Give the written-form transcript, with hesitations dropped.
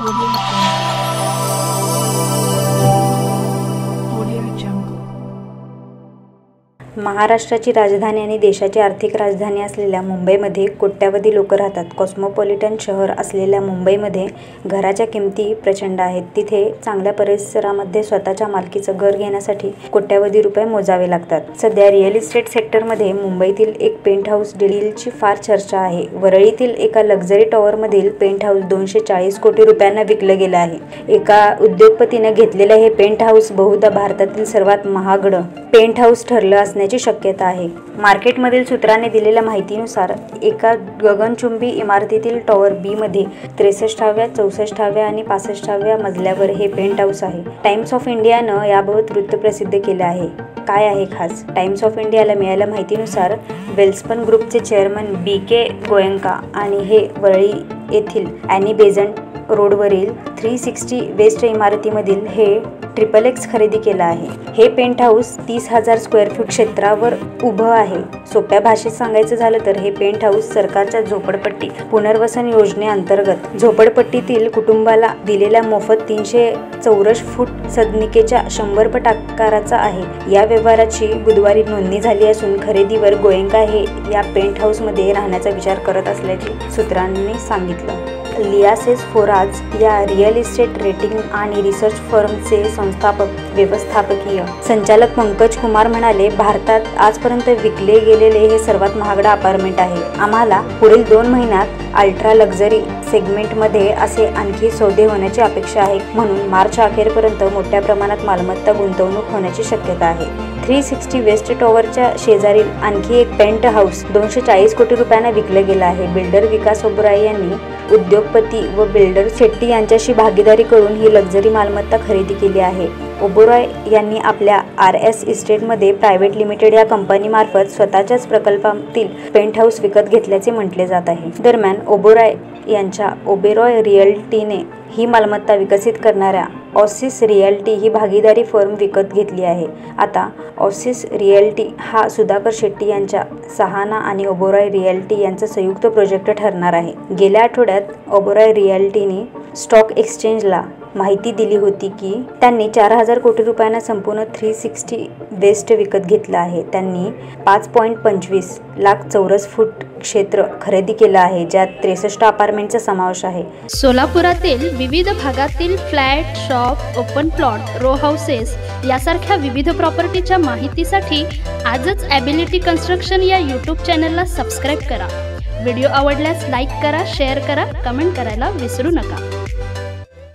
Audio Jungle. महाराष्ट्राची राजधानी आणि देशाची आर्थिक राजधानी असलेल्या मुंबईमध्ये कोट्यावधी लोक राहतात. कॉस्मोपॉलिटन शहर असलेल्या मुंबईमध्ये घराच्या किमती प्रचंड आहेत. तिथे चांगल्या परिसरामध्ये स्वतःच्या मालकीचं घर घेण्यासाठी कोट्यावधी रुपये मोजावे लागतात. सध्या रिअल इस्टेट सेक्टरमध्ये मुंबईतील एक पेंट हाऊस डीलची फार चर्चा आहे. वरळीतील एका लक्झरी टॉवरमधील पेंट हाऊस 240 कोटी रुपयांना विकलं गेलं आहे. एका उद्योगपतीने घेतलेलं हे पेंट हाऊस बहुधा भारतातील सर्वात महागडं पेंट हाऊस ठरलं असण्याची शक्यता आहे. मार्केटमधील सूत्रांनी दिलेल्या माहितीनुसार एका गगनचुंबी इमारतीतील टॉवर बी मध्ये 63व्या, 64व्या आणि 65व्या मजल्यावर हे पेंट हाऊस आहे. टाइम्स ऑफ इंडियानं याबाबत वृत्त प्रसिद्ध केलं आहे. काय आहे खास? टाइम्स ऑफ इंडियाला मिळालेल्या माहितीनुसार वेल्स्पन ग्रुपचे चेअरमन BK गोयंका आणि हे वरळी येथील ॲनी बेझंट रोडवरील 360 वेस्ट इमारतीमधील हे XXX खरेदी केलं आहे. हे पेंट हाऊस 30,000 स्क्वेअर फूट क्षेत्रावर उभं आहे. सोप्या भाषेत सांगायचं झालं तर हे पेंट हाऊस सरकारच्या झोपडपट्टी पुनर्वसन योजनेअंतर्गत झोपडपट्टीतील कुटुंबाला दिलेल्या मोफत 300 चौरस फूट सदनिकेच्या 100 पट आकाराचा आहे. या व्यवहाराची बुधवारी नोंदणी झाली असून खरेदीवर गोयंका हे या पेंट हाऊसमध्ये राहण्याचा विचार करत असल्याचे सूत्रांनी सांगितलं. लियासेस फोराज या रिअल इस्टेट रेटिंग आणि रिसर्च फर्मचे व्यवस्थापकीय संचालक पंकज कुमार म्हणाले, भारतात आजपर्यंत विकले गेलेले हे सर्वात महागडं अपार्टमेंट आहे. आम्हाला पुढील 2 महिन्यात अल्ट्रा लक्झरी सेगमेंटमध्ये असे आणखी सौदे होण्याची अपेक्षा आहे. म्हणून मार्च अखेरपर्यंत मोठ्या प्रमाणात मालमत्ता गुंतवणूक होण्याची शक्यता आहे. 360 वेस्ट टॉवरच्या शेजारील आणखी एक पेंट हाऊस 240 कोटी रुपयांना विकलं गेलं आहे. बिल्डर विकास ओबेरॉय यांनी उद्योगपती व बिल्डर शेट्टी यांच्याशी भागीदारी करून ही लक्झरी मालमत्ता खरेदी केली आहे. ओबेरॉय यांनी आपल्या RS इस्टेटमध्ये प्रायव्हेट लिमिटेड या कंपनीमार्फत स्वतःच्याच प्रकल्पातील पेंट हाऊस विकत घेतल्याचे म्हटले जात आहे. दरम्यान ओबेरॉय यांच्या ओबेरॉय रिअल्टीने ही मालमत्ता विकसित करणाऱ्या ऑसिस रिअल्टी ही भागीदारी फर्म विकत घेतली आहे. आता ऑसिस रिअल्टी हा सुधाकर शेट्टी यांच्या सहाना आणि ओबेरॉय रिअल्टी यांचा संयुक्त प्रोजेक्ट ठरणार आहे. गेल्या आठवड्यात ओबेरॉय रिअल्टीने स्टॉक एक्सचेंजला माहिती दिली होती की त्यांनी 4,000 कोटी रुपयांना संपूर्ण 360 वेस्ट विकत घेतलं आहे. त्यांनी 5.25 लाख चौरस फूट क्षेत्र खरेदी केलं आहे, ज्यात 63 अपार्टमेंटचा समावेश आहे. सोलापुरातील विविध भागातील flat, shop, open plot, row houses यासारख्या विविध प्रॉपर्टीच्या माहितीसाठी आजच ॲबिलिटी कन्स्ट्रक्शन या यूट्यूब चॅनलला सबस्क्राईब करा. व्हिडिओ आवडल्यास लाईक करा, शेअर करा, कमेंट करायला विसरू नका.